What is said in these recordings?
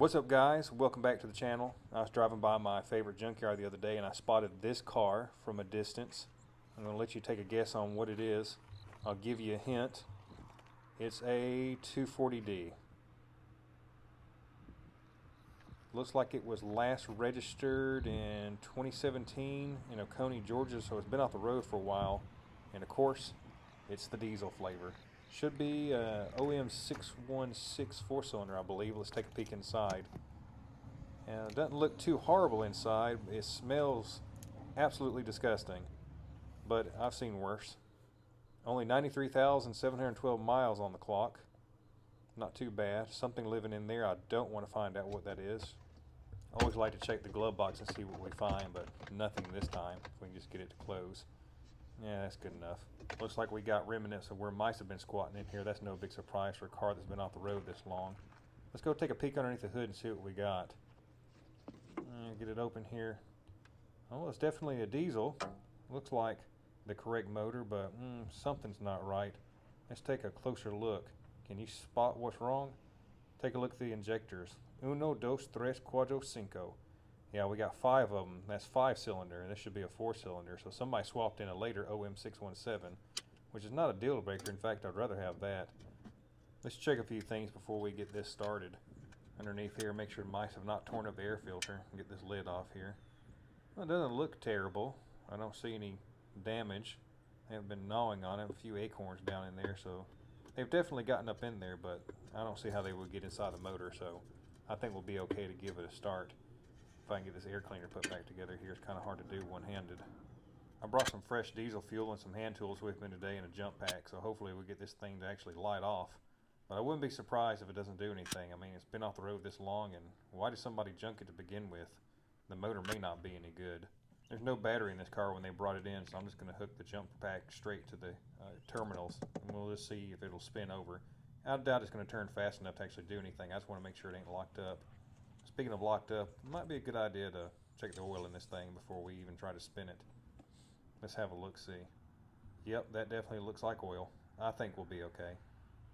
What's up, guys? Welcome back to the channel. I was driving by my favorite junkyard the other day and I spotted this car from a distance. I'm going to let you take a guess on what it is. I'll give you a hint. It's a 240D. Looks like it was last registered in 2017 in Oconee, Georgia, so it's been off the road for a while. And of course, it's the diesel flavor. Should be OM 616 4-cylinder, I believe. Let's take a peek inside. And it doesn't look too horrible inside. It smells absolutely disgusting, but I've seen worse. Only 93,712 miles on the clock. Not too bad. Something living in there. I don't want to find out what that is. I always like to check the glove box and see what we find, but nothing this time. If we can just get it to close. Yeah, that's good enough. Looks like we got remnants of where mice have been squatting in here. That's no big surprise for a car that's been off the road this long. Let's go take a peek underneath the hood and see what we got. Get it open here. Oh, it's definitely a diesel. Looks like the correct motor, but something's not right. Let's take a closer look. Can you spot what's wrong? Take a look at the injectors. Uno, dos, tres, cuatro, cinco. Yeah, we got 5 of them. That's 5-cylinder, and this should be a 4-cylinder. So somebody swapped in a later OM 617, which is not a deal breaker. In fact, I'd rather have that. Let's check a few things before we get this started. Underneath here, make sure mice have not torn up the air filter. Get this lid off here. Well, it doesn't look terrible. I don't see any damage. They haven't been gnawing on it. A few acorns down in there, so they've definitely gotten up in there, but I don't see how they would get inside the motor, so I think we'll be okay to give it a start. If I can get this air cleaner put back together here, it's kind of hard to do one-handed. I brought some fresh diesel fuel and some hand tools with me today in a jump pack, so hopefully we get this thing to actually light off. But I wouldn't be surprised if it doesn't do anything. I mean, it's been off the road this long, and why did somebody junk it to begin with? The motor may not be any good. There's no battery in this car when they brought it in, so I'm just going to hook the jump pack straight to the terminals, and we'll just see if it'll spin over. I doubt it's going to turn fast enough to actually do anything. I just want to make sure it ain't locked up. Speaking of locked up, it might be a good idea to check the oil in this thing before we even try to spin it. Let's have a look-see. Yep, that definitely looks like oil. I think we'll be okay.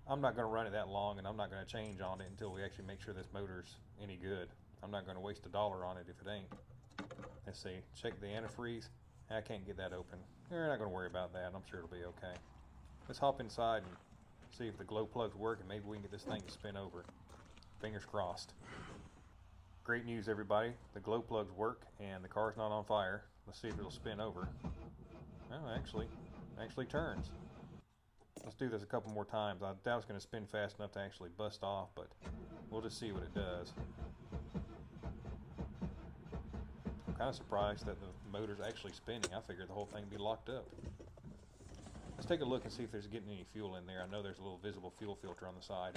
I'm not going to run it that long, and I'm not going to change on it until we actually make sure this motor's any good. I'm not going to waste $1 on it if it ain't. Let's see. Check the antifreeze. I can't get that open. We're not going to worry about that. I'm sure it'll be okay. Let's hop inside and see if the glow plugs work, and maybe we can get this thing to spin over. Fingers crossed. Great news, everybody. The glow plugs work and the car's not on fire. Let's see if it'll spin over. Well, actually turns. Let's do this a couple more times. I doubt it's going to spin fast enough to actually bust off, but we'll just see what it does. I'm kind of surprised that the motor's actually spinning. I figured the whole thing would be locked up. Let's take a look and see if there's getting any fuel in there. I know there's a little visible fuel filter on the side.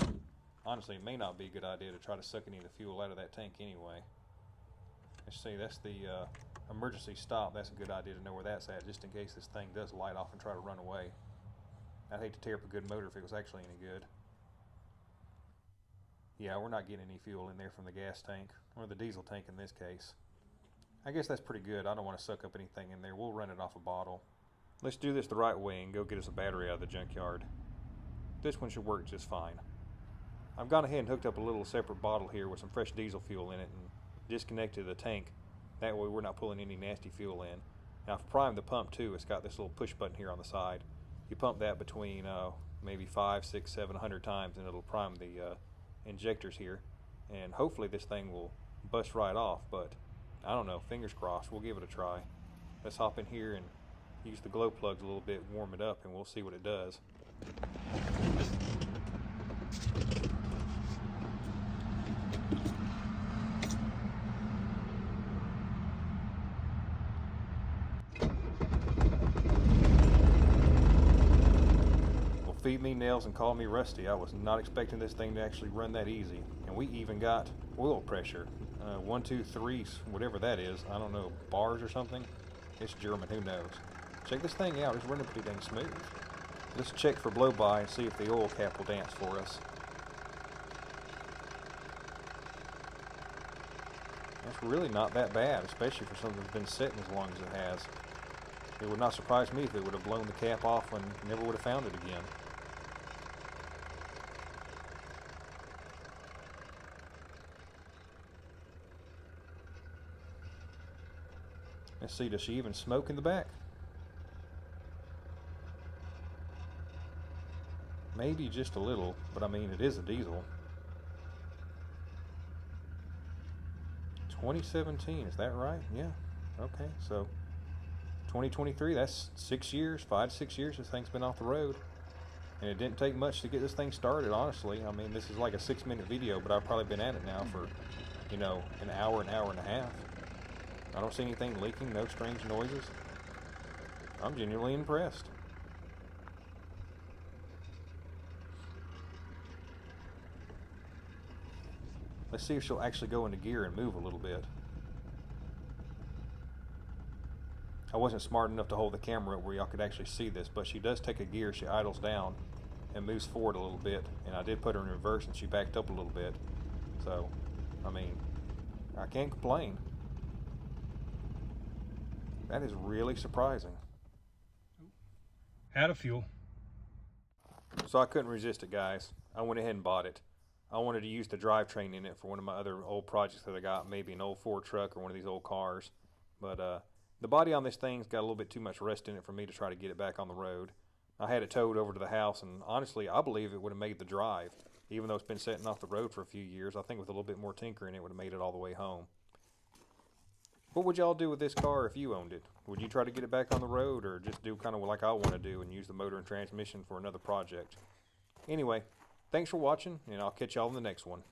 Honestly, it may not be a good idea to try to suck any of the fuel out of that tank anyway. Let's see, that's the emergency stop. That's a good idea to know where that's at, just in case this thing does light off and try to run away. I'd hate to tear up a good motor if it was actually any good. Yeah, we're not getting any fuel in there from the gas tank, or the diesel tank in this case. I guess that's pretty good. I don't want to suck up anything in there. We'll run it off a bottle. Let's do this the right way and go get us a battery out of the junkyard. This one should work just fine. I've gone ahead and hooked up a little separate bottle here with some fresh diesel fuel in it and disconnected the tank. That way we're not pulling any nasty fuel in. Now I've primed the pump too. It's got this little push button here on the side. You pump that between maybe 5, 6, 700 times and it'll prime the injectors here. And hopefully this thing will bust right off, but I don't know. Fingers crossed. We'll give it a try. Let's hop in here and use the glow plugs a little bit, warm it up, and we'll see what it does. Feed me nails and call me rusty. I was not expecting this thing to actually run that easy. And we even got oil pressure. 1, 2, 3, whatever that is. I don't know, bars or something? It's German, who knows. Check this thing out. It's running pretty dang smooth. Let's check for blow-by and see if the oil cap will dance for us. That's really not that bad, especially for something that's been sitting as long as it has. It would not surprise me if it would have blown the cap off and never would have found it again. Let's see, does she even smoke in the back? Maybe just a little, but I mean, it is a diesel. 2017, is that right? Yeah. Okay, so 2023, that's 6 years, 5 to 6 years this thing's been off the road. And it didn't take much to get this thing started, honestly. I mean, this is like a 6-minute video, but I've probably been at it now for, you know, an hour and a half. I don't see anything leaking, no strange noises. I'm genuinely impressed. Let's see if she'll actually go into gear and move a little bit. I wasn't smart enough to hold the camera up where y'all could actually see this, but she does take a gear, she idles down and moves forward a little bit, and I did put her in reverse and she backed up a little bit. So, I mean, I can't complain. That is really surprising. Out of fuel. So I couldn't resist it, guys. I went ahead and bought it. I wanted to use the drivetrain in it for one of my other old projects that I got, maybe an old Ford truck or one of these old cars. But the body on this thing's got a little bit too much rust in it for me to try to get it back on the road. I had it towed over to the house, and honestly, I believe it would have made the drive. Even though it's been sitting off the road for a few years, I think with a little bit more tinkering, it would have made it all the way home. What would y'all do with this car if you owned it? Would you try to get it back on the road, or just do kind of like I want to do and use the motor and transmission for another project? Anyway, thanks for watching, and I'll catch y'all in the next one.